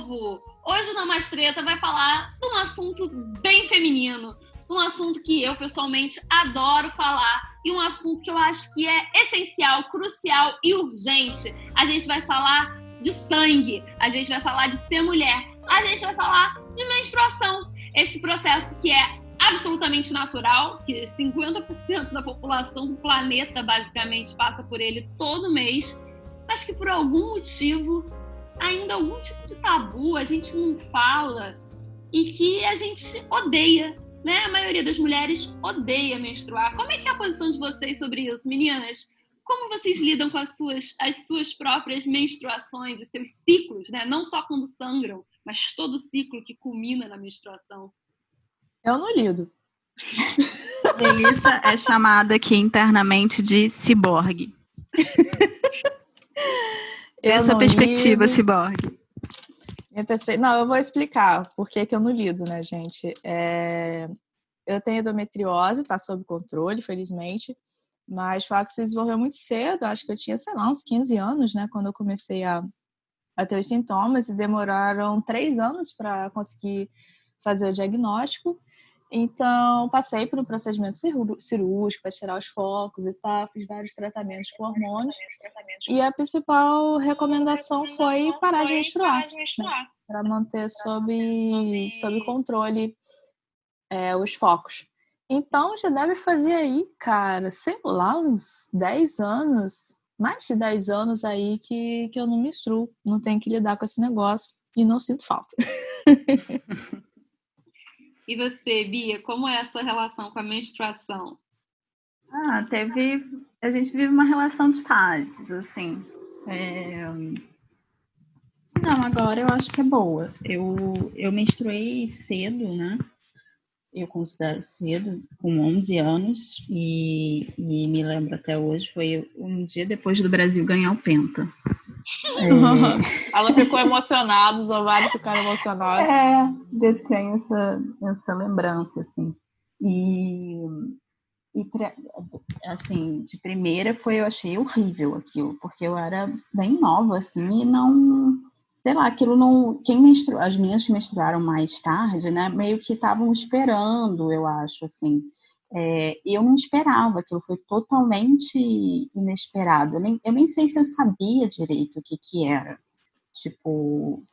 povo! Hoje o Namastreta vai falar de um assunto bem feminino, um assunto que eu pessoalmente adoro falar e um assunto que eu acho que é essencial, crucial e urgente. A gente vai falar de sangue, a gente vai falar de ser mulher, a gente vai falar de menstruação. Esse processo que é absolutamente natural, que 50% da população do planeta basicamente passa por ele todo mês, mas que por algum motivo, ainda algum tipo de tabu, a gente não fala e que a gente odeia, né? A maioria das mulheres odeia menstruar. Como é que é a posição de vocês sobre isso, meninas? Como vocês lidam com as suas próprias menstruações e seus ciclos, né? Não só quando sangram, mas todo o ciclo que culmina na menstruação. Eu não lido. Melissa é chamada aqui internamente de ciborgue. Essa é a perspectiva, ciborgue. Não, eu vou explicar por que eu não lido, né, gente? Eu tenho endometriose, tá sob controle, felizmente, mas foi algo que se desenvolveu muito cedo, acho que eu tinha, sei lá, uns 15 anos, né, quando eu comecei a ter os sintomas, e demoraram 3 anos para conseguir fazer o diagnóstico. Então, passei por um procedimento cirúrgico para tirar os focos e tal, fiz vários tratamentos com hormônios. E a principal recomendação foi parar de menstruar, né, para manter sob controle os focos. Então, já deve fazer aí, cara, sei lá, uns 10 anos, mais de 10 anos aí que eu não menstruo, não tenho que lidar com esse negócio e não sinto falta. E você, Bia, como é a sua relação com a menstruação? A gente vive uma relação de fases, assim. Não, agora eu acho que é boa. Eu menstruei cedo, né? Eu considero cedo, com 11 anos, e me lembro até hoje, foi um dia depois do Brasil ganhar o Penta. Ela ficou emocionada, os ovários ficaram emocionados. Eu tenho essa lembrança, assim. Assim, de primeira eu achei horrível aquilo, porque eu era bem nova, assim, e não, sei lá, aquilo não, as meninas que menstruaram mais tarde, né, meio que estavam esperando, eu acho, assim, eu não esperava, aquilo foi totalmente inesperado, eu nem sei se eu sabia direito o que era, tipo,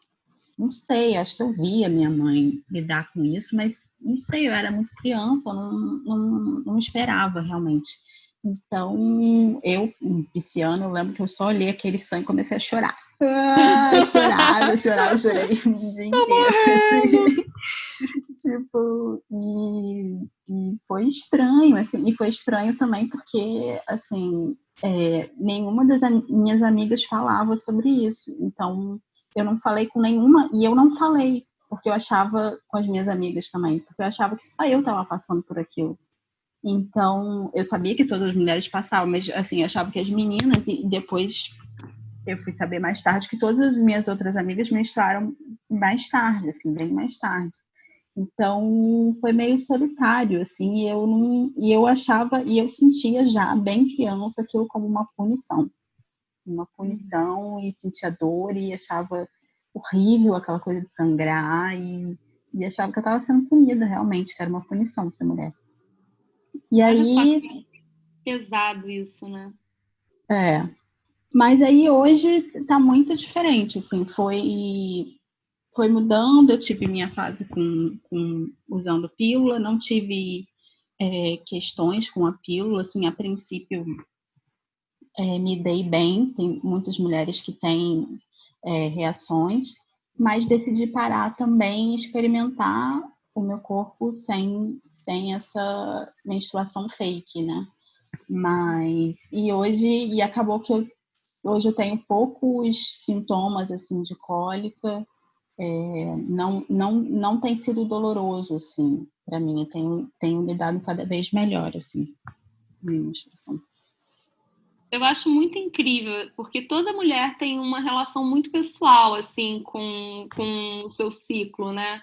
não sei, acho que eu via minha mãe lidar com isso, mas não sei, eu era muito criança, eu não esperava realmente. Então, eu, pisciana, eu lembro que eu só olhei aquele sangue e comecei a chorar. Eu chorei o dia inteiro. Tipo, e foi estranho, assim, e foi estranho também porque, assim, nenhuma das minhas amigas falava sobre isso, então eu não falei com nenhuma, e eu não falei, porque eu achava, com as minhas amigas também, porque eu achava que só eu estava passando por aquilo. Então, eu sabia que todas as mulheres passavam, mas, assim, eu achava que as meninas, e depois eu fui saber mais tarde que todas as minhas outras amigas menstruaram mais tarde, assim, bem mais tarde. Então, foi meio solitário, assim, e eu achava, e eu sentia já, bem criança, aquilo como uma punição, e sentia dor, e achava horrível aquela coisa de sangrar, e achava que eu estava sendo punida, realmente, que era uma punição ser mulher. E Olha aí... só que pesado isso, né? Mas aí hoje tá muito diferente, assim, foi mudando, eu tive minha fase usando pílula, não tive questões com a pílula, assim, a princípio me dei bem, tem muitas mulheres que têm reações, mas decidi parar também e experimentar o meu corpo sem essa menstruação fake, né? E acabou que hoje eu tenho poucos sintomas, assim, de cólica, não tem sido doloroso, assim, para mim, eu tenho lidado cada vez melhor, assim, com a menstruação. Eu acho muito incrível, porque toda mulher tem uma relação muito pessoal, assim, com o seu ciclo, né?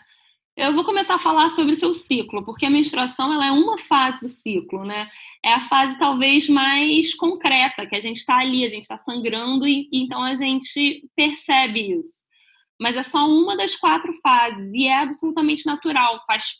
Eu vou começar a falar sobre o seu ciclo, porque a menstruação ela é uma fase do ciclo, né? É a fase talvez mais concreta, que a gente está ali, a gente está sangrando e então a gente percebe isso. mas é só uma das 4 fases, e é absolutamente natural, faz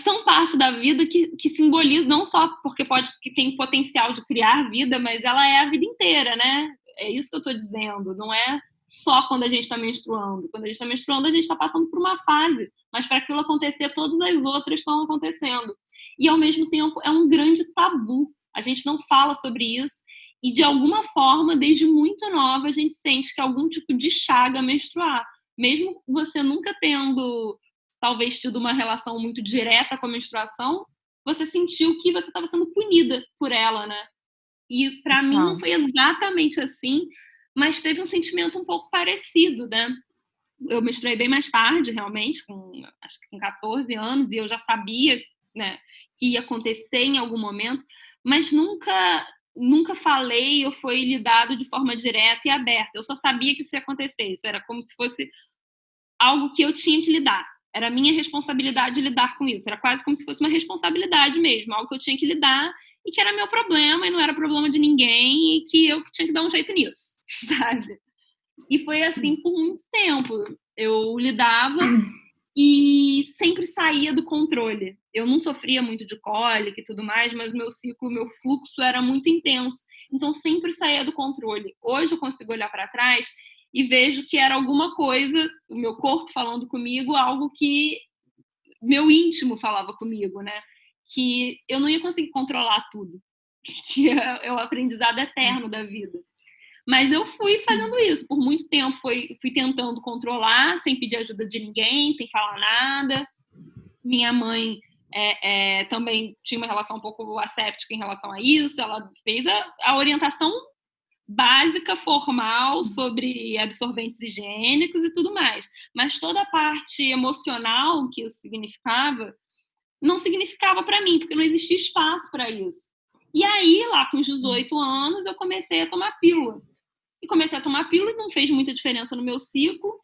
tão parte da vida que simboliza, não só porque que tem potencial de criar vida, mas ela é a vida inteira, né? É isso que eu tô dizendo, não é só quando a gente está menstruando. Quando a gente está menstruando, a gente está passando por uma fase, mas para aquilo acontecer, todas as outras estão acontecendo. E, ao mesmo tempo, é um grande tabu. A gente não fala sobre isso e, de alguma forma, desde muito nova, a gente sente que algum tipo de chaga menstruar. Mesmo você nunca tendo, talvez, tido uma relação muito direta com a menstruação, você sentiu que você estava sendo punida por ela, né? E, para mim, não foi exatamente assim, mas teve um sentimento um pouco parecido, né? Eu menstruei bem mais tarde, realmente, acho que com 14 anos, e eu já sabia, né, que ia acontecer em algum momento, mas nunca falei ou foi lidado de forma direta e aberta. Eu só sabia que isso ia acontecer. Isso era como se fosse algo que eu tinha que lidar. Era a minha responsabilidade de lidar com isso. Era quase como se fosse uma responsabilidade mesmo, algo que eu tinha que lidar e que era meu problema e não era problema de ninguém e que eu tinha que dar um jeito nisso, sabe? E foi assim por muito tempo. Eu lidava e sempre saía do controle. Eu não sofria muito de cólica e tudo mais, mas o meu fluxo era muito intenso. Então sempre saía do controle. Hoje eu consigo olhar para trás e vejo que era alguma coisa, o meu corpo falando comigo, algo que meu íntimo falava comigo, né? Que eu não ia conseguir controlar tudo. Que é o aprendizado eterno da vida. Mas eu fui fazendo isso por muito tempo, fui tentando controlar, sem pedir ajuda de ninguém, sem falar nada. Minha mãe também tinha uma relação um pouco asséptica em relação a isso, ela fez a orientação básica, formal, sobre absorventes higiênicos e tudo mais. Mas toda a parte emocional que isso significava, não significava para mim, porque não existia espaço para isso. E aí, lá com os 18 anos, eu comecei a tomar pílula. E comecei a tomar pílula e não fez muita diferença no meu ciclo.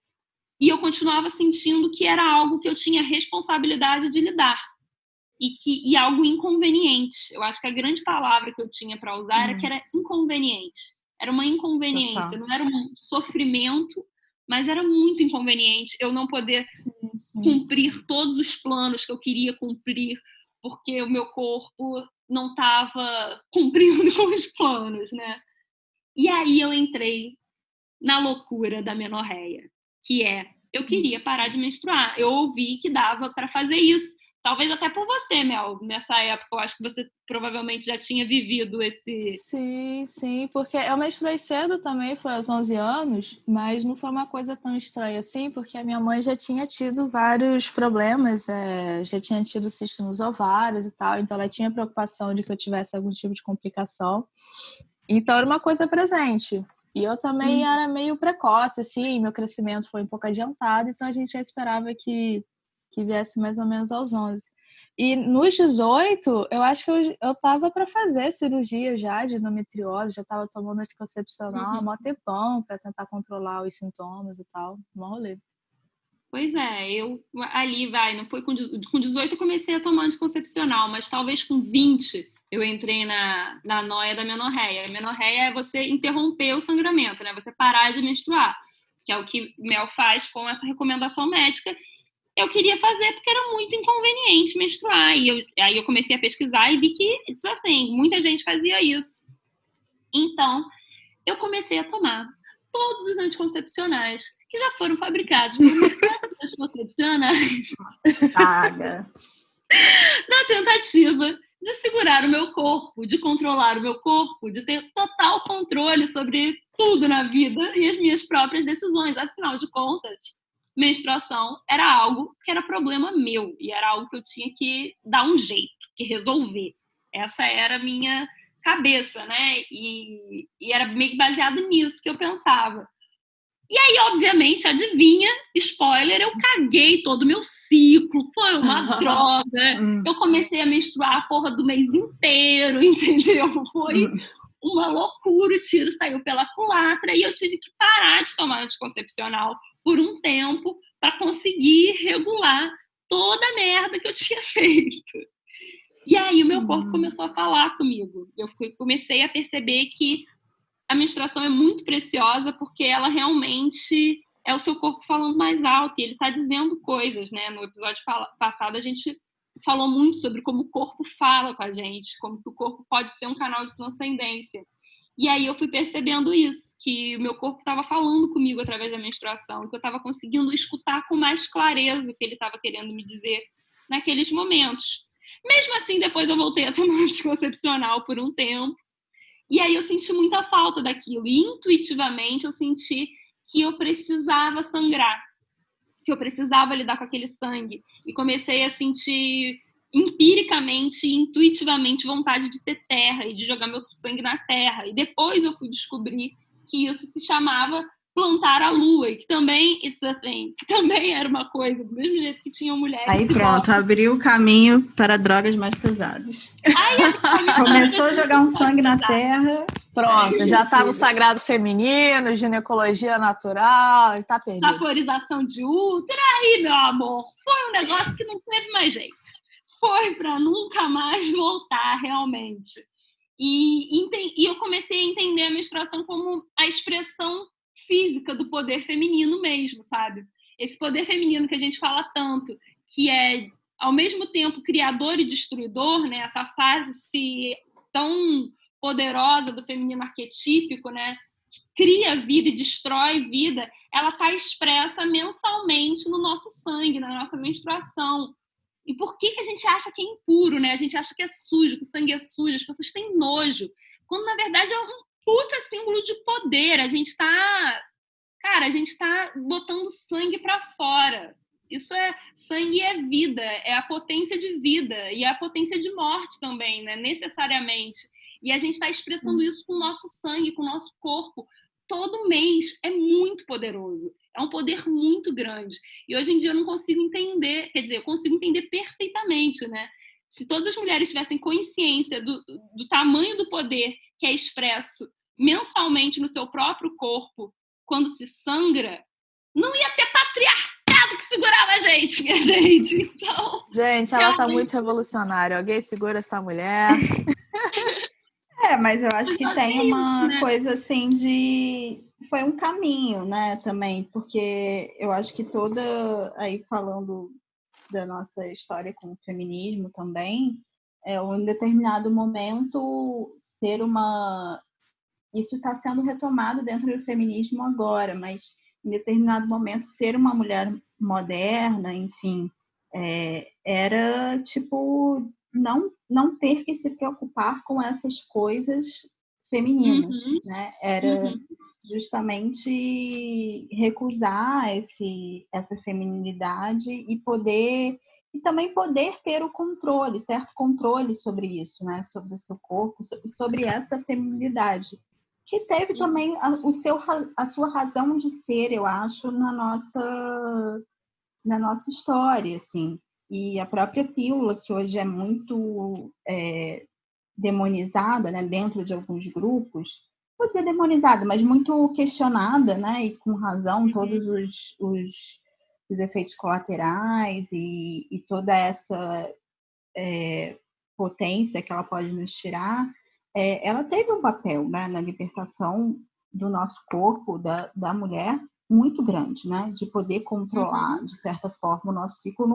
E eu continuava sentindo que era algo que eu tinha responsabilidade de lidar. E algo inconveniente. Eu acho que a grande palavra que eu tinha para usar era que era inconveniente. Era uma inconveniência. Não era um sofrimento, mas era muito inconveniente eu não poder cumprir todos os planos que eu queria cumprir, porque o meu corpo não estava cumprindo com os planos, né? E aí eu entrei na loucura da menorreia, que eu queria parar de menstruar. Eu ouvi que dava para fazer isso. Talvez até por você, Mel, nessa época. Eu acho que você provavelmente já tinha vivido esse... Sim, porque eu menstruei cedo também, foi aos 11 anos, mas não foi uma coisa tão estranha assim, porque a minha mãe já tinha tido vários problemas, já tinha tido cisto nos ovários e tal, então ela tinha preocupação de que eu tivesse algum tipo de complicação. Então era uma coisa presente. E eu também era meio precoce, assim, meu crescimento foi um pouco adiantado, então a gente já esperava que viesse mais ou menos aos 11. E nos 18, eu acho que eu tava para fazer cirurgia já de endometriose, já tava tomando anticoncepcional há mó tempão para tentar controlar os sintomas e tal, mó rolê. Pois eu ali não foi com 18 eu comecei a tomar anticoncepcional, mas talvez com 20 eu entrei na noia da menorreia. A menorreia é você interromper o sangramento, né? Você parar de menstruar, que é o que Mel faz com essa recomendação médica. Eu queria fazer porque era muito inconveniente menstruar. E aí eu comecei a pesquisar e vi que, assim, muita gente fazia isso. Então, eu comecei a tomar todos os anticoncepcionais que já foram fabricados no mercado de anticoncepcionais. Paga. Na tentativa de segurar o meu corpo, de controlar o meu corpo, de ter total controle sobre tudo na vida e as minhas próprias decisões. Afinal de contas, menstruação era algo que era problema meu e era algo que eu tinha que dar um jeito, que resolver. Essa era a minha cabeça, né? E era meio baseado nisso que eu pensava. E aí, obviamente, adivinha, spoiler, eu caguei todo o meu ciclo, foi uma droga. Eu comecei a menstruar a porra do mês inteiro, entendeu? Foi uma loucura, o tiro saiu pela culatra e eu tive que parar de tomar anticoncepcional por um tempo para conseguir regular toda a merda que eu tinha feito. E aí o meu corpo começou a falar comigo. Eu comecei a perceber que a menstruação é muito preciosa porque ela realmente é o seu corpo falando mais alto e ele está dizendo coisas, né? No episódio passado a gente falou muito sobre como o corpo fala com a gente, como que o corpo pode ser um canal de transcendência. E aí eu fui percebendo isso, que o meu corpo estava falando comigo através da menstruação, que eu estava conseguindo escutar com mais clareza o que ele estava querendo me dizer naqueles momentos. Mesmo assim, depois eu voltei a tomar anticoncepcional por um tempo. E aí eu senti muita falta daquilo. E intuitivamente eu senti que eu precisava sangrar, que eu precisava lidar com aquele sangue. E comecei a sentir empiricamente e intuitivamente vontade de ter terra e de jogar meu sangue na terra. E depois eu fui descobrir que isso se chamava plantar a lua, e que também it's a thing, que também era uma coisa, do mesmo jeito que tinham mulheres. Aí pronto, abriu o caminho para drogas mais pesadas. Começou a jogar um sangue na terra. Pronto, já estava o sagrado feminino, ginecologia natural, ele tá perdido. Vaporização de útero, aí, meu amor, foi um negócio que não teve mais jeito. Foi para nunca mais voltar, realmente. E eu comecei a entender a menstruação como a expressão física do poder feminino mesmo, sabe? Esse poder feminino que a gente fala tanto, que é, ao mesmo tempo, criador e destruidor, né? Essa fase tão poderosa do feminino arquetípico, né? Que cria vida e destrói vida, ela está expressa mensalmente no nosso sangue, na nossa menstruação. E por que a gente acha que é impuro, né? A gente acha que é sujo, que o sangue é sujo, as pessoas têm nojo. Quando, na verdade, é um puta símbolo de poder. A gente tá botando sangue para fora. Isso é... Sangue é vida, é a potência de vida e é a potência de morte também, né? Necessariamente. E a gente está expressando isso com o nosso sangue, com o nosso corpo. Todo mês é muito poderoso. É um poder muito grande. E hoje em dia eu não consigo entender, quer dizer, eu consigo entender perfeitamente, né? Se todas as mulheres tivessem consciência do tamanho do poder que é expresso mensalmente no seu próprio corpo, quando se sangra, não ia ter patriarcado que segurava a gente, minha gente. Então, gente, ela tá muito revolucionária. Alguém segura essa mulher. Mas eu acho que tem uma coisa assim de... Foi um caminho, né, também, porque eu acho que toda... Aí falando da nossa história com o feminismo também, em determinado momento ser uma... Isso está sendo retomado dentro do feminismo agora, mas em determinado momento ser uma mulher moderna, enfim, era tipo... Não ter que se preocupar com essas coisas femininas, né? Era justamente recusar essa feminilidade e também poder ter o controle, certo controle sobre isso, né? Sobre o seu corpo, sobre essa feminilidade, que teve também a sua razão de ser, eu acho, na nossa história, assim. E a própria pílula, que hoje é muito demonizada, né, dentro de alguns grupos, vou dizer demonizada, mas muito questionada, né, e com razão, todos os efeitos colaterais e toda essa potência que ela pode nos tirar, ela teve um papel, né, na libertação do nosso corpo, da mulher, muito grande, né, de poder controlar, de certa forma, o nosso ciclo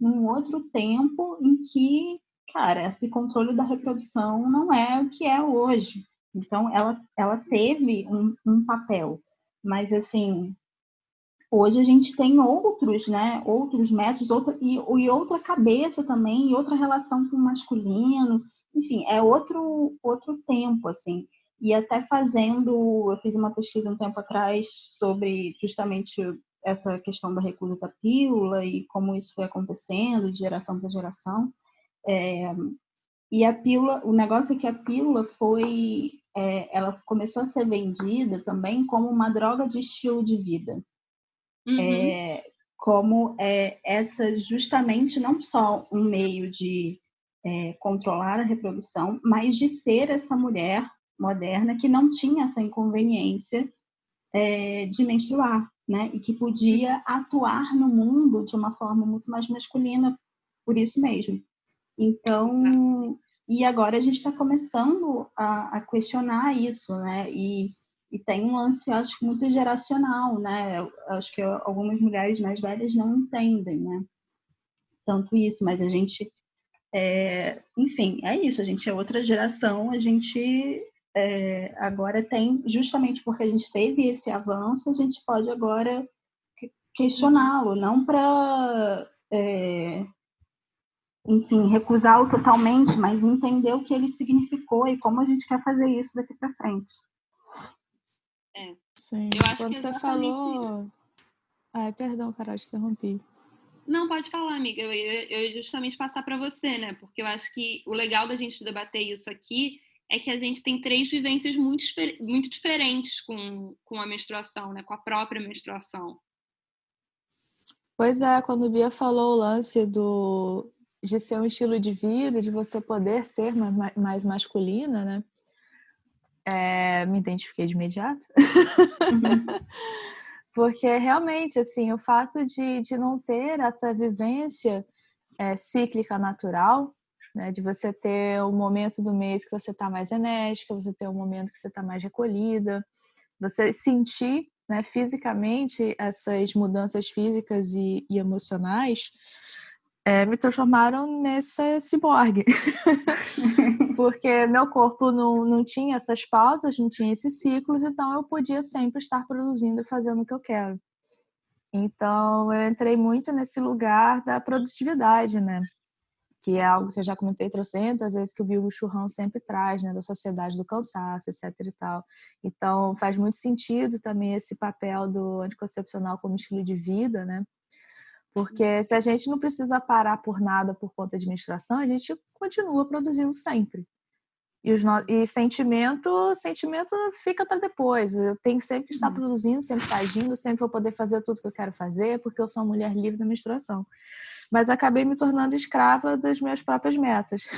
num outro tempo em que, cara, esse controle da reprodução não é o que é hoje. Então, ela teve um papel. Mas, assim, hoje a gente tem outros, né? Outros métodos, e outra cabeça também, e outra relação com o masculino. Enfim, é outro tempo, assim. E até eu fiz uma pesquisa um tempo atrás sobre justamente essa questão da recusa da pílula e como isso foi acontecendo de geração para geração. E a pílula, o negócio é que a pílula ela começou a ser vendida também como uma droga de estilo de vida. Como essa justamente não só um meio de controlar a reprodução, mas de ser essa mulher moderna que não tinha essa inconveniência de menstruar, né? E que podia atuar no mundo de uma forma muito mais masculina, por isso mesmo. Então, E agora a gente está começando a questionar isso, né? E tem um lance, acho que muito geracional, né? Eu acho que algumas mulheres mais velhas não entendem, né? Tanto isso, mas a gente, enfim, é isso. A gente é outra geração. A gente agora tem, justamente porque a gente teve esse avanço, a gente pode agora questioná-lo, não para enfim, recusá-lo totalmente, mas entender o que ele significou e como a gente quer fazer isso daqui para frente. Sim. Eu acho Quando que você exatamente falou... isso. Ai, perdão, Carol, te interrompi. Não, pode falar, amiga. Eu ia justamente passar para você, né? Porque eu acho que o legal da gente debater isso aqui é que a gente tem 3 vivências muito diferentes com a menstruação, né? Com a própria menstruação. Pois é, quando a Bia falou o lance de ser um estilo de vida, de você poder ser mais masculina, né? Me identifiquei de imediato. Porque realmente, assim, o fato de não ter essa vivência cíclica natural, né? De você ter um momento do mês que você está mais enérgica, você ter um momento que você está mais recolhida, você sentir, né, fisicamente essas mudanças físicas e emocionais, me transformaram nessa ciborgue. Porque meu corpo não tinha essas pausas, não tinha esses ciclos, então eu podia sempre estar produzindo e fazendo o que eu quero. Então eu entrei muito nesse lugar da produtividade, né? Que é algo que eu já comentei trocentas vezes, que o Byung Chul Han sempre traz, né, da sociedade do cansaço, etc e tal. Então, faz muito sentido também esse papel do anticoncepcional como estilo de vida, né? Porque se a gente não precisa parar por nada por conta de menstruação, a gente continua produzindo sempre. E sentimento fica para depois. Eu tenho sempre que estar produzindo, sempre estar agindo, sempre vou poder fazer tudo que eu quero fazer, porque eu sou uma mulher livre da menstruação. Mas acabei me tornando escrava das minhas próprias metas.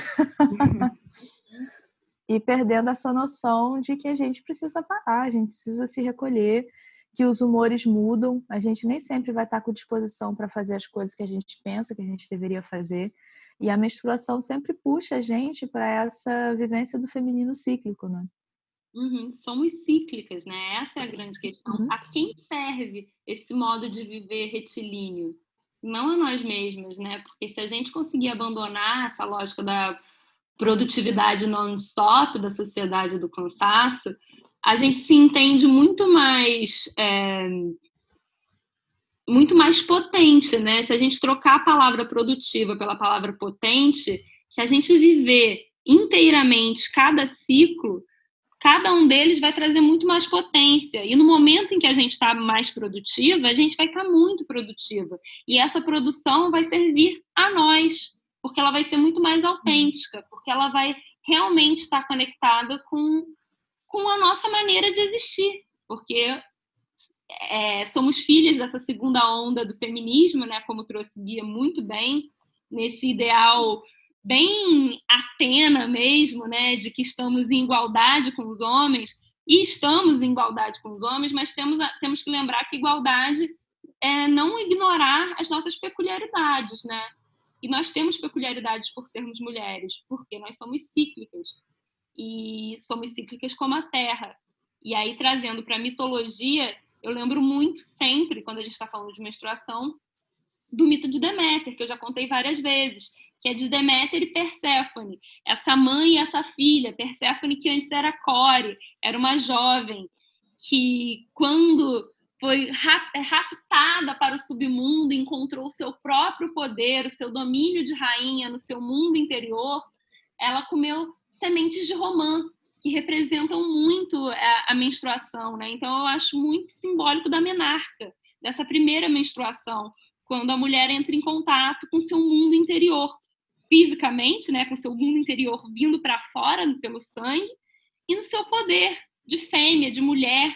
E perdendo essa noção de que a gente precisa parar, a gente precisa se recolher, que os humores mudam, a gente nem sempre vai estar com disposição para fazer as coisas que a gente pensa que a gente deveria fazer. E a menstruação sempre puxa a gente para essa vivência do feminino cíclico, né? Somos cíclicas, né? Essa é a grande questão. A quem serve esse modo de viver retilíneo? Não a nós mesmas, né? Porque se a gente conseguir abandonar essa lógica da produtividade non-stop, da sociedade do cansaço, a gente se entende muito mais potente, né? Se a gente trocar a palavra produtiva pela palavra potente, se a gente viver inteiramente cada ciclo, cada um deles vai trazer muito mais potência. E no momento em que a gente está mais produtiva, a gente vai estar muito produtiva. E essa produção vai servir a nós, porque ela vai ser muito mais autêntica, porque ela vai realmente estar conectada com a nossa maneira de existir. Porque somos filhas dessa segunda onda do feminismo, né? Como trouxe Bia muito bem, nesse ideal bem Atena mesmo, né, de que estamos em igualdade com os homens, e estamos em igualdade com os homens, mas temos que lembrar que igualdade é não ignorar as nossas peculiaridades, né? E nós temos peculiaridades por sermos mulheres, porque nós somos cíclicas, e somos cíclicas como a Terra. E aí, trazendo para a mitologia, eu lembro muito sempre, quando a gente está falando de menstruação, do mito de Deméter, que eu já contei várias vezes, que é de Deméter e Perséfone, essa mãe e essa filha. Perséfone, que antes era Core, era uma jovem que, quando foi raptada para o submundo, encontrou o seu próprio poder, o seu domínio de rainha no seu mundo interior, ela comeu sementes de romã, que representam muito a menstruação, né? Então eu acho muito simbólico da menarca, dessa primeira menstruação, quando a mulher entra em contato com seu mundo interior, fisicamente, né, com seu mundo interior vindo para fora pelo sangue, e no seu poder de fêmea, de mulher.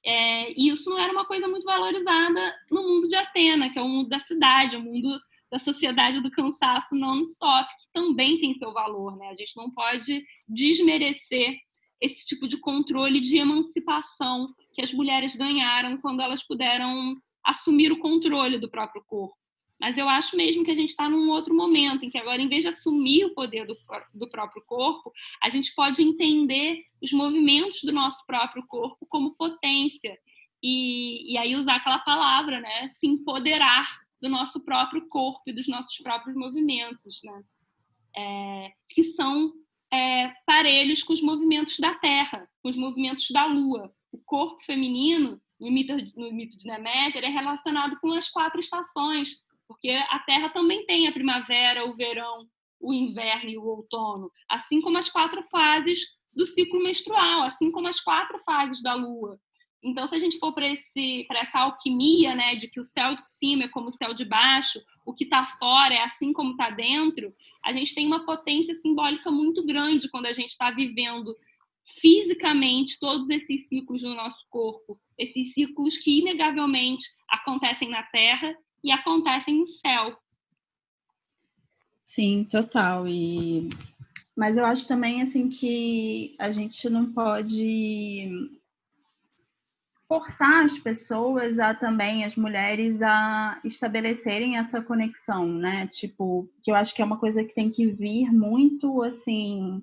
E isso não era uma coisa muito valorizada no mundo de Atena, que é o mundo da cidade, o mundo da sociedade do cansaço non-stop, que também tem seu valor, né? A gente não pode desmerecer esse tipo de controle de emancipação que as mulheres ganharam quando elas puderam assumir o controle do próprio corpo. Mas eu acho mesmo que a gente está num outro momento, em que agora, em vez de assumir o poder do próprio corpo, a gente pode entender os movimentos do nosso próprio corpo como potência. E aí usar aquela palavra, né? Se empoderar do nosso próprio corpo e dos nossos próprios movimentos, né? Que são parelhos com os movimentos da Terra, com os movimentos da Lua. O corpo feminino, no mito de Deméter, é relacionado com as 4 estações, porque a Terra também tem a primavera, o verão, o inverno e o outono, assim como as 4 fases do ciclo menstrual, assim como as 4 fases da Lua. Então, se a gente for para essa alquimia, né, de que o céu de cima é como o céu de baixo, o que está fora é assim como está dentro, a gente tem uma potência simbólica muito grande quando a gente está vivendo fisicamente todos esses ciclos do nosso corpo, esses ciclos que inegavelmente acontecem na Terra e acontecem no céu. Sim, total. Mas eu acho também assim que a gente não pode forçar as pessoas também, as mulheres, a estabelecerem essa conexão, né? Tipo, que eu acho que é uma coisa que tem que vir muito, assim,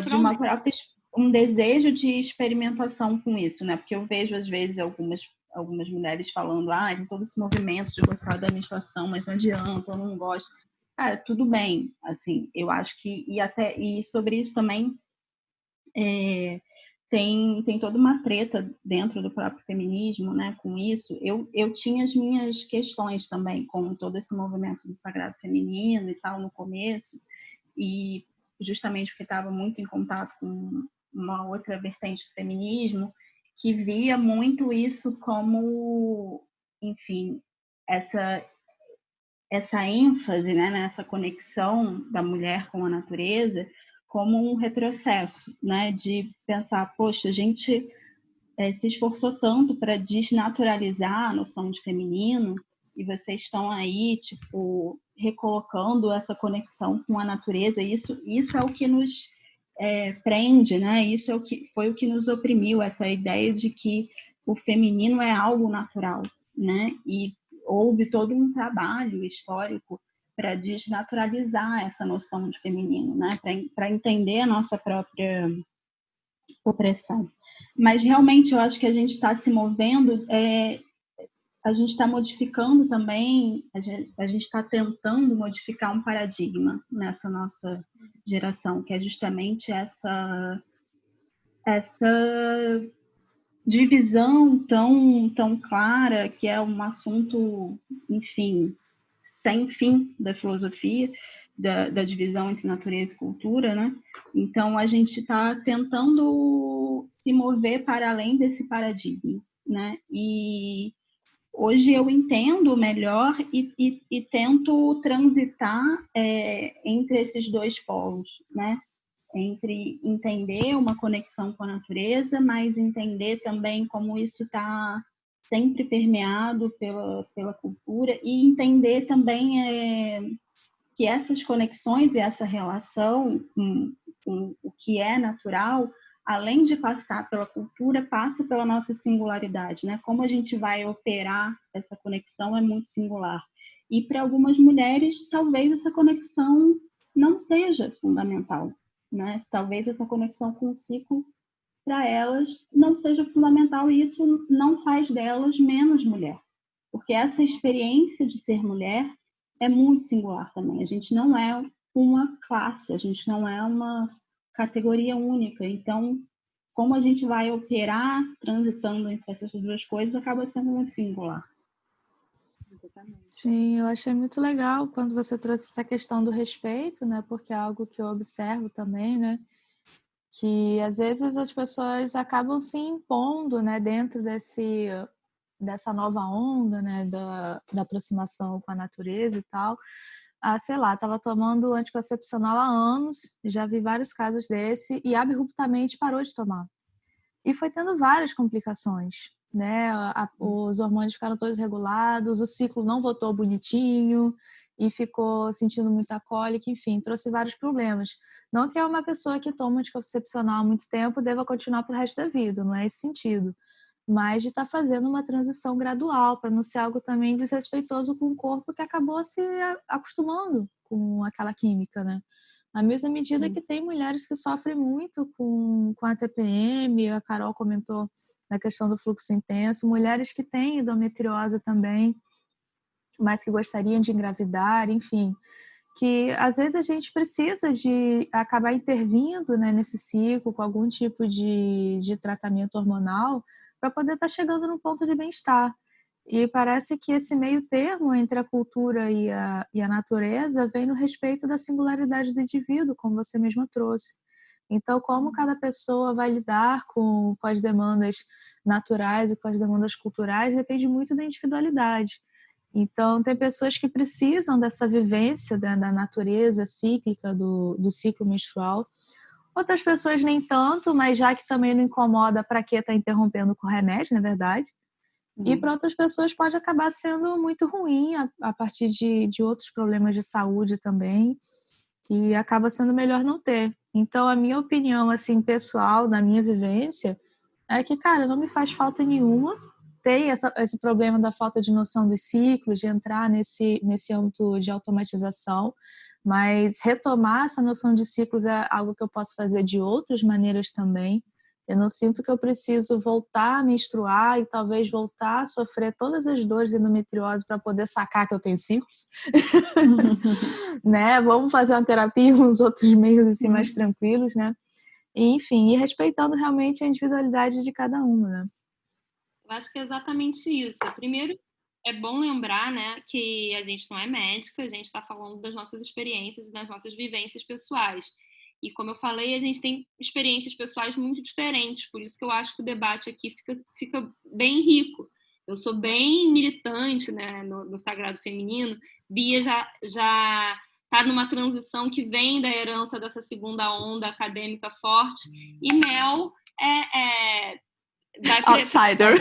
de uma própria, um desejo de experimentação com isso, né? Porque eu vejo, às vezes, algumas mulheres falando, tem todo esse movimento de gostar da menstruação, mas não adianta, eu não gosto. Cara, tudo bem, assim, eu acho que, e sobre isso também, tem toda uma treta dentro do próprio feminismo, né, com isso. Eu tinha as minhas questões também com todo esse movimento do sagrado feminino e tal no começo, e justamente porque estava muito em contato com uma outra vertente do feminismo, que via muito isso como, enfim, essa ênfase, né, nessa conexão da mulher com a natureza, como um retrocesso, né, de pensar, poxa, a gente se esforçou tanto para desnaturalizar a noção de feminino e vocês estão aí, tipo, recolocando essa conexão com a natureza. Isso é o que nos prende, né? Isso foi o que nos oprimiu, essa ideia de que o feminino é algo natural, né? E houve todo um trabalho histórico para desnaturalizar essa noção de feminino, né? Para entender a nossa própria opressão. Mas realmente eu acho que a gente está se movendo, a gente está modificando também, a gente está tentando modificar um paradigma nessa nossa geração, que é justamente essa divisão tão clara, que é um assunto, enfim, sem fim da filosofia, da divisão entre natureza e cultura, né? Então, a gente está tentando se mover para além desse paradigma, né? E hoje eu entendo melhor e tento transitar entre esses 2 polos, né? Entre entender uma conexão com a natureza, mas entender também como isso está sempre permeado pela cultura, e entender também que essas conexões e essa relação com o que é natural, além de passar pela cultura, passa pela nossa singularidade, né? Como a gente vai operar essa conexão é muito singular. E para algumas mulheres, talvez essa conexão não seja fundamental, né? Talvez essa conexão com o ciclo, para elas, não seja fundamental, e isso não faz delas menos mulher. Porque essa experiência de ser mulher é muito singular também. A gente não é uma classe, a gente não é uma categoria única. Então, como a gente vai operar transitando entre essas 2 coisas, acaba sendo muito singular. Sim, eu achei muito legal quando você trouxe essa questão do respeito, né? Porque é algo que eu observo também, né? Que às vezes as pessoas acabam se impondo, né? Dentro dessa nova onda, né? Da aproximação com a natureza e tal. Sei lá, estava tomando anticoncepcional há anos, já vi vários casos desse, e abruptamente parou de tomar. E foi tendo várias complicações, né? Os hormônios ficaram todos regulados, o ciclo não voltou bonitinho e ficou sentindo muita cólica, enfim, trouxe vários problemas. Não que uma pessoa que toma anticoncepcional há muito tempo deva continuar pro resto da vida, não é esse sentido. mas de estar fazendo uma transição gradual, para não ser algo também desrespeitoso com o corpo que acabou se acostumando com aquela química, né? Na mesma medida que tem mulheres que sofrem muito com a TPM, a Carol comentou na questão do fluxo intenso, mulheres que têm endometriose também, mas que gostariam de engravidar, enfim, que às vezes a gente precisa de acabar intervindo, né, nesse ciclo com algum tipo de tratamento hormonal para poder estar chegando num ponto de bem-estar. E parece que esse meio termo entre a cultura e a natureza vem no respeito da singularidade do indivíduo, como você mesma trouxe. Então, como cada pessoa vai lidar com as demandas naturais e com as demandas culturais depende muito da individualidade. Então, tem pessoas que precisam dessa vivência da natureza cíclica do ciclo menstrual. Outras pessoas nem tanto, mas já que também não incomoda, para que estar interrompendo com remédio, na verdade. E para outras pessoas pode acabar sendo muito ruim a partir de outros problemas de saúde também, que acaba sendo melhor não ter. Então, a minha opinião, assim, pessoal, da minha vivência, é que, cara, não me faz falta nenhuma. Tem esse problema da falta de noção dos ciclos, de entrar nesse âmbito de automatização, mas retomar essa noção de ciclos é algo que eu posso fazer de outras maneiras também. Eu não sinto que eu preciso voltar a menstruar e talvez voltar a sofrer todas as dores de endometriose para poder sacar que eu tenho ciclos. Né? Vamos fazer uma terapia uns outros meios assim, mais tranquilos, né? E, enfim, e respeitando realmente a individualidade de cada uma, né? Eu acho que é exatamente isso. Primeiro, é bom lembrar, né, que a gente não é médica, a gente está falando das nossas experiências e das nossas vivências pessoais. E como eu falei, a gente tem experiências pessoais muito diferentes, por isso que eu acho que o debate aqui fica bem rico. Eu sou bem militante, né, no Sagrado Feminino. Bia já está numa transição que vem da herança dessa segunda onda acadêmica forte, e Mel vai outsider.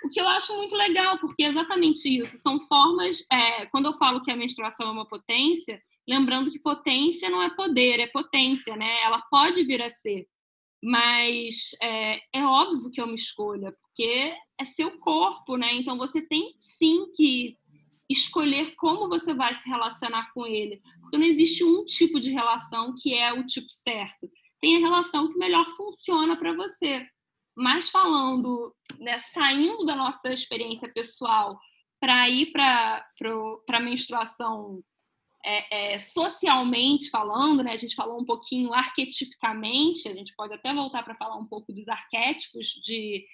O que eu acho muito legal, porque é exatamente isso. São formas... quando eu falo que a menstruação é uma potência, lembrando que potência não é poder, é potência, né? Ela pode vir a ser. Mas é óbvio que é uma escolha, porque é seu corpo, né? Então você tem sim que escolher como você vai se relacionar com ele. Porque não existe um tipo de relação que é o tipo certo. Tem a relação que melhor funciona para você. Mas falando, né, saindo da nossa experiência pessoal para ir para a menstruação socialmente falando, né, a gente falou um pouquinho arquetipicamente, a gente pode até voltar para falar um pouco dos arquétipos de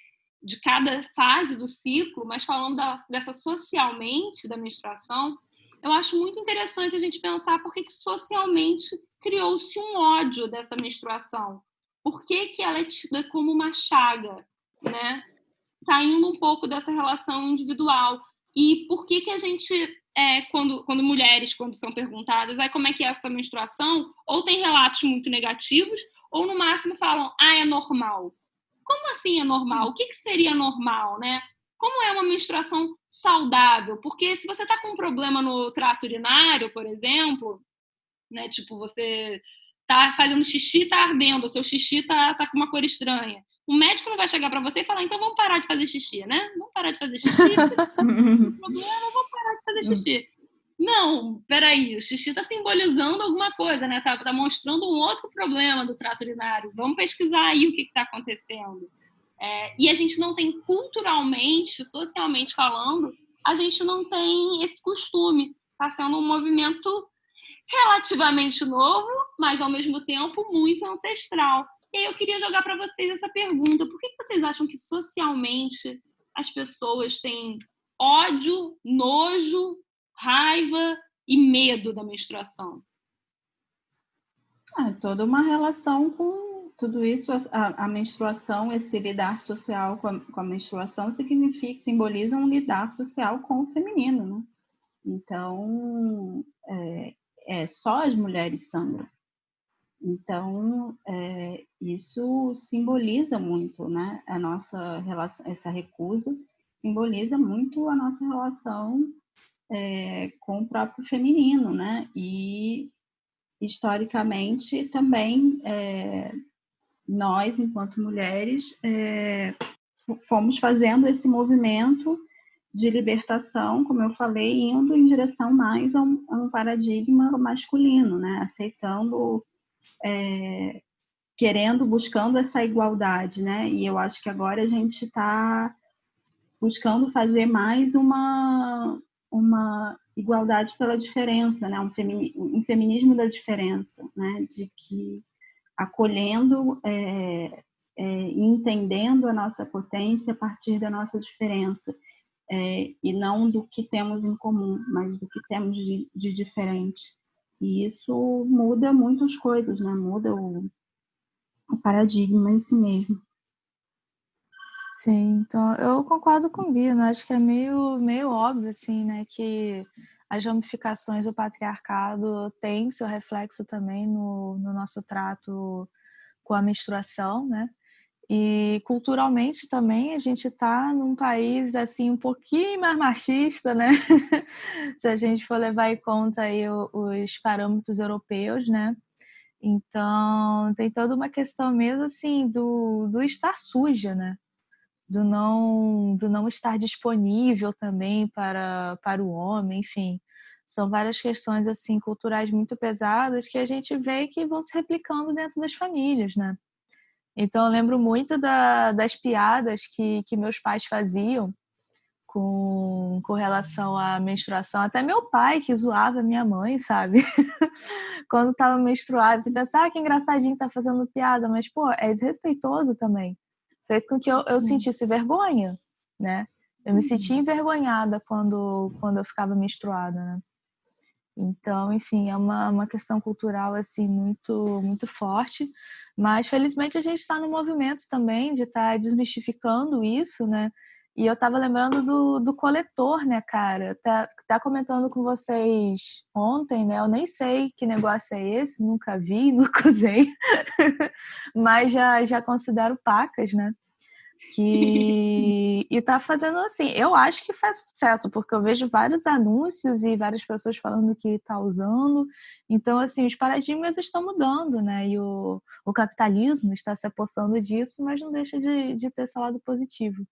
cada fase do ciclo, mas falando dessa socialmente da menstruação, eu acho muito interessante a gente pensar por que socialmente criou-se um ódio dessa menstruação. Por que ela é tida como uma chaga, né? Saindo um pouco dessa relação individual. E por que a gente, quando mulheres, quando são perguntadas como é que é a sua menstruação, ou tem relatos muito negativos, ou no máximo falam, é normal. Como assim é normal? O que seria normal, né? Como é uma menstruação saudável? Porque se você está com um problema no trato urinário, por exemplo, né, tipo, você tá fazendo xixi, tá ardendo, o seu xixi tá com uma cor estranha. O médico não vai chegar para você e falar, então vamos parar de fazer xixi, né? Vamos parar de fazer xixi, porque se tem um problema, vamos parar de fazer xixi. Não, peraí, o xixi está simbolizando alguma coisa, né? Tá mostrando um outro problema do trato urinário. Vamos pesquisar aí o que está acontecendo. E a gente não tem, culturalmente, socialmente falando, a gente não tem esse costume. Está sendo um movimento relativamente novo, mas ao mesmo tempo muito ancestral. E aí eu queria jogar para vocês essa pergunta: por que vocês acham que socialmente as pessoas têm ódio, nojo, raiva e medo da menstruação? Toda uma relação com tudo isso. A menstruação, esse lidar social com a menstruação simboliza um lidar social com o feminino, né? Então, só as mulheres sangram. Então, isso simboliza muito, né? A nossa relação, essa recusa simboliza muito a nossa relação com o próprio feminino, né? E historicamente também nós, enquanto mulheres, fomos fazendo esse movimento de libertação, como eu falei, indo em direção mais a um paradigma masculino, né? Aceitando, buscando essa igualdade, né? E eu acho que agora a gente está buscando fazer mais uma igualdade pela diferença, né? Um feminismo da diferença, né? De que acolhendo e entendendo a nossa potência a partir da nossa diferença, e não do que temos em comum, mas do que temos de diferente. E isso muda muitas coisas, né? Muda o paradigma em si mesmo. Sim, então eu concordo com o Bia, né? Acho que é meio óbvio, assim, né? Que as ramificações do patriarcado têm seu reflexo também no nosso trato com a menstruação, né? E culturalmente também a gente está num país assim um pouquinho mais machista, né? Se a gente for levar em conta aí os parâmetros europeus, né? Então tem toda uma questão mesmo assim do estar suja, né? Do não estar disponível também para o homem, enfim. São várias questões assim culturais muito pesadas que a gente vê que vão se replicando dentro das famílias, né? Então, eu lembro muito das piadas que meus pais faziam com relação à menstruação. Até meu pai que zoava minha mãe, sabe? Quando estava menstruada, você pensa, que engraçadinho tá fazendo piada, mas, pô, é desrespeitoso também. Fez com que eu sentisse vergonha, né? Eu me sentia envergonhada quando eu ficava menstruada, né? Então, enfim, é uma questão cultural assim muito muito forte, mas felizmente a gente está no movimento também de estar desmistificando isso, né? E eu estava lembrando do coletor, né, cara? Tá comentando com vocês ontem, né? Eu nem sei que negócio é esse, nunca vi, nunca usei, mas já considero pacas, né? E tá fazendo assim, eu acho que faz sucesso, porque eu vejo vários anúncios e várias pessoas falando que tá usando, então assim, os paradigmas estão mudando, né, e o capitalismo está se apossando disso, mas não deixa de ter esse lado positivo.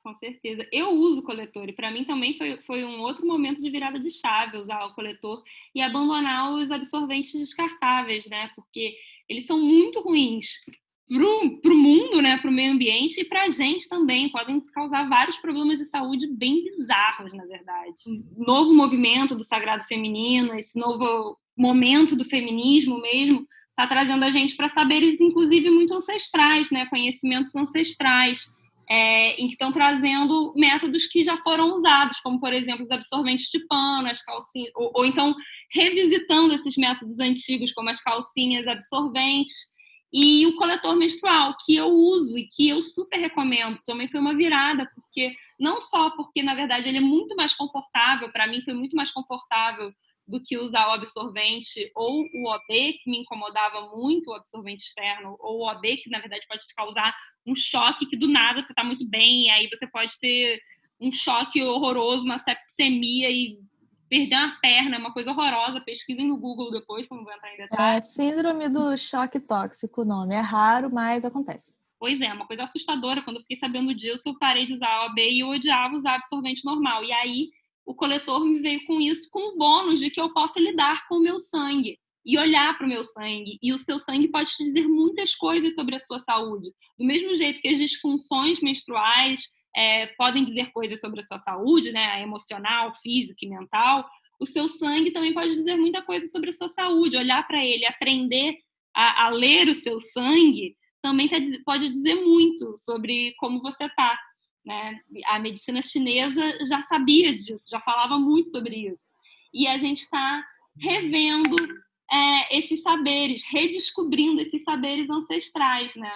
Com certeza. Eu uso coletor e para mim também foi um outro momento de virada de chave usar o coletor e abandonar os absorventes descartáveis, né? Porque eles são muito ruins para o mundo, né? Para o meio ambiente e para a gente também. Podem causar vários problemas de saúde bem bizarros, na verdade. O novo movimento do sagrado feminino, esse novo momento do feminismo mesmo, está trazendo a gente para saberes, inclusive, muito ancestrais, né? Conhecimentos ancestrais. Em que estão trazendo métodos que já foram usados, como, por exemplo, os absorventes de pano, as calcinhas, ou então revisitando esses métodos antigos, como as calcinhas absorventes, e o coletor menstrual, que eu uso e que eu super recomendo. Também foi uma virada, porque não só porque, na verdade, ele é muito mais confortável, para mim foi muito mais confortável do que usar o absorvente ou o OB, que me incomodava muito, o absorvente externo, ou o OB, que na verdade pode te causar um choque que do nada você está muito bem, e aí você pode ter um choque horroroso, uma septicemia e perder uma perna, é uma coisa horrorosa. Pesquisem no Google depois, como vou entrar em detalhes. Síndrome do choque tóxico, o nome. É raro, mas acontece. Pois é, uma coisa assustadora. Quando eu fiquei sabendo disso, eu parei de usar a OB e eu odiava usar absorvente normal. E aí o coletor me veio com isso, com o bônus de que eu posso lidar com o meu sangue e olhar para o meu sangue. E o seu sangue pode te dizer muitas coisas sobre a sua saúde. Do mesmo jeito que as disfunções menstruais podem dizer coisas sobre a sua saúde, né, emocional, física e mental, o seu sangue também pode dizer muita coisa sobre a sua saúde. Olhar para ele, aprender a ler o seu sangue, também pode dizer muito sobre como você está. Né? A medicina chinesa já sabia disso, já falava muito sobre isso. E a gente está revendo esses saberes, redescobrindo esses saberes ancestrais, né?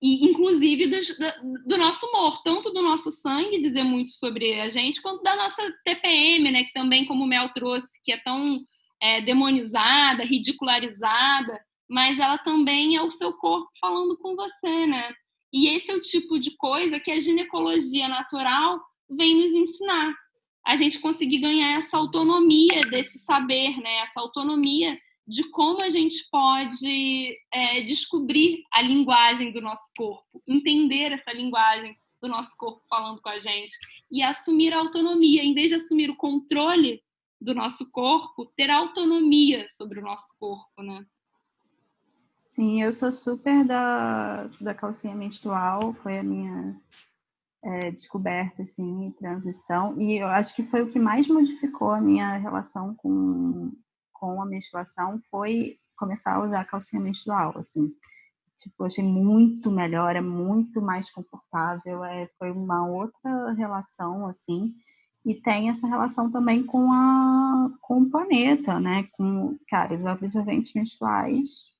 E inclusive do nosso humor, tanto do nosso sangue, dizer muito sobre a gente, quanto da nossa TPM, né? Que também, como o Mel trouxe, que é tão demonizada, ridicularizada, mas ela também é o seu corpo falando com você, né? E esse é o tipo de coisa que a ginecologia natural vem nos ensinar. A gente conseguir ganhar essa autonomia desse saber, né? Essa autonomia de como a gente pode descobrir a linguagem do nosso corpo, entender essa linguagem do nosso corpo falando com a gente e assumir a autonomia, em vez de assumir o controle do nosso corpo, ter autonomia sobre o nosso corpo, né? Sim, eu sou super da calcinha menstrual, foi a minha descoberta, assim, transição, e eu acho que foi o que mais modificou a minha relação com a menstruação, foi começar a usar a calcinha menstrual, assim. Tipo, eu achei muito melhor, é muito mais confortável, foi uma outra relação, assim, e tem essa relação também com o planeta, né? Cara, os absorventes menstruais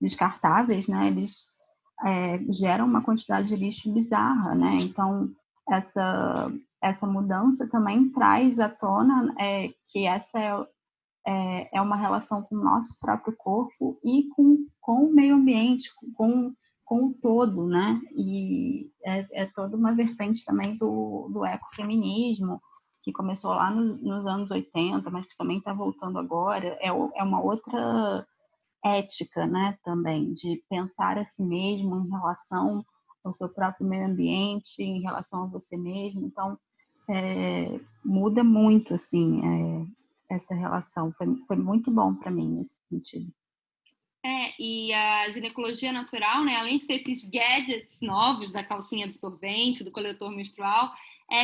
descartáveis, né? Eles geram uma quantidade de lixo bizarra, né? Então, essa mudança também traz à tona que essa é uma relação com o nosso próprio corpo e com o meio ambiente, com o todo, né? E é toda uma vertente também do ecofeminismo, que começou lá nos anos 80, mas que também está voltando agora. É uma outra ética, né, também, de pensar a si mesmo em relação ao seu próprio meio ambiente, em relação a você mesmo. Então, muda muito, assim, essa relação. Foi muito bom para mim nesse sentido. E a ginecologia natural, né, além de ter esses gadgets novos da calcinha absorvente, do coletor menstrual,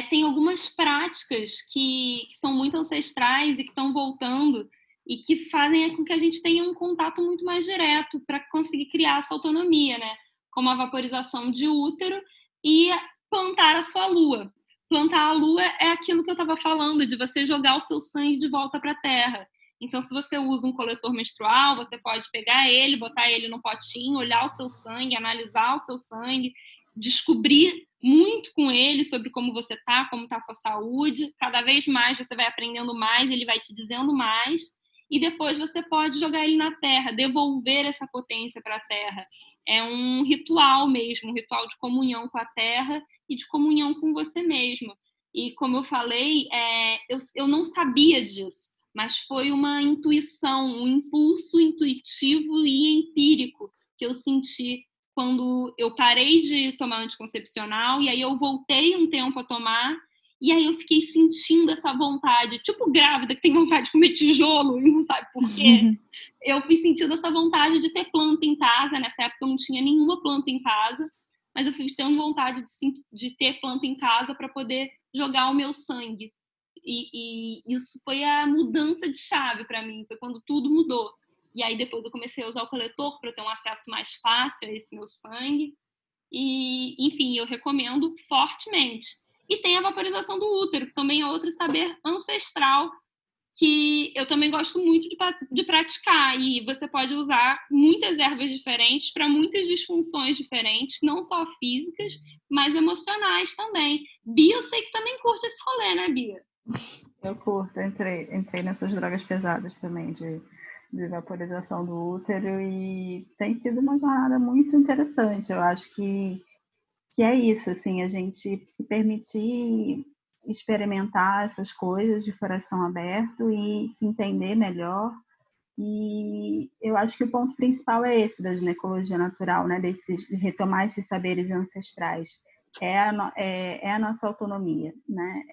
tem algumas práticas que são muito ancestrais e que estão voltando e que fazem com que a gente tenha um contato muito mais direto para conseguir criar essa autonomia, né? Como a vaporização de útero e plantar a sua lua. Plantar a lua é aquilo que eu estava falando, de você jogar o seu sangue de volta para a terra. Então, se você usa um coletor menstrual, você pode pegar ele, botar ele no potinho, olhar o seu sangue, analisar o seu sangue, descobrir muito com ele sobre como você está, como está a sua saúde. Cada vez mais você vai aprendendo mais, ele vai te dizendo mais. E depois você pode jogar ele na terra, devolver essa potência para a terra. É um ritual mesmo, um ritual de comunhão com a terra e de comunhão com você mesmo. E como eu falei, eu não sabia disso, mas foi uma intuição, um impulso intuitivo e empírico que eu senti quando eu parei de tomar anticoncepcional e aí eu voltei um tempo a tomar e aí eu fiquei sentindo essa vontade, tipo grávida que tem vontade de comer tijolo e não sabe por quê. Eu fui sentindo essa vontade de ter planta em casa. Nessa época eu não tinha nenhuma planta em casa, mas eu fui tendo vontade de ter planta em casa para poder jogar o meu sangue. E isso foi a mudança de chave para mim, foi quando tudo mudou. E aí depois eu comecei a usar o coletor para eu ter um acesso mais fácil a esse meu sangue. E, enfim, eu recomendo fortemente. E tem a vaporização do útero, que também é outro saber ancestral que eu também gosto muito de praticar. E você pode usar muitas ervas diferentes para muitas disfunções diferentes, não só físicas, mas emocionais também. Bia, eu sei que também curte esse rolê, né, Bia? Eu curto, entrei nessas drogas pesadas também, de vaporização do útero, e tem sido uma jornada muito interessante. Eu acho que é isso, assim, a gente se permitir experimentar essas coisas de coração aberto e se entender melhor. E eu acho que o ponto principal é esse da ginecologia natural, né? De retomar esses saberes ancestrais. É a nossa autonomia, né?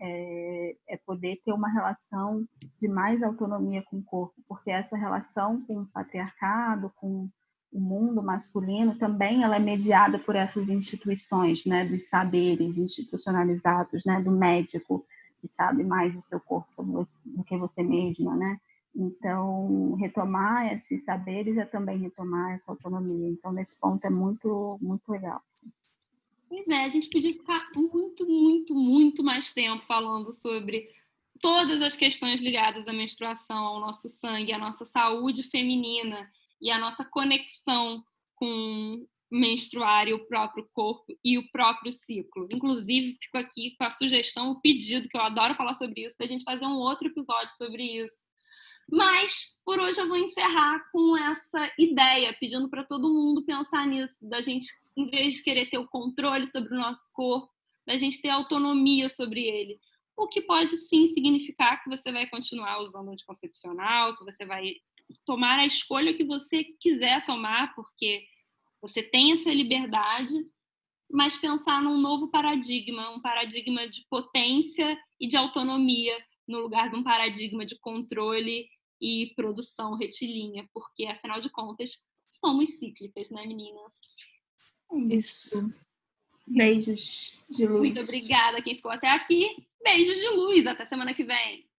É poder ter uma relação de mais autonomia com o corpo, porque essa relação com o patriarcado, com o mundo masculino, também ela é mediada por essas instituições, né? Dos saberes institucionalizados, né? Do médico, que sabe mais do seu corpo do que você mesma, né? Então, retomar esses saberes é também retomar essa autonomia. Então, nesse ponto é muito, muito legal. Assim. Pois é, a gente podia ficar muito, muito, muito mais tempo falando sobre todas as questões ligadas à menstruação, ao nosso sangue, à nossa saúde feminina e à nossa conexão com menstruar e o próprio corpo e o próprio ciclo. Inclusive, fico aqui com a sugestão, o pedido, que eu adoro falar sobre isso, da gente fazer um outro episódio sobre isso. Mas, por hoje, eu vou encerrar com essa ideia, pedindo para todo mundo pensar nisso, da gente, em vez de querer ter o controle sobre o nosso corpo, da gente ter autonomia sobre ele. o que pode sim significar que você vai continuar usando anticoncepcional, que você vai tomar a escolha que você quiser tomar, porque você tem essa liberdade, mas pensar num novo paradigma, um paradigma de potência e de autonomia, no lugar de um paradigma de controle e produção retilínea, porque, afinal de contas, somos cíclicas, né, meninas? Isso. Beijos de luz. Muito obrigada a quem ficou até aqui. Beijos de luz. Até semana que vem.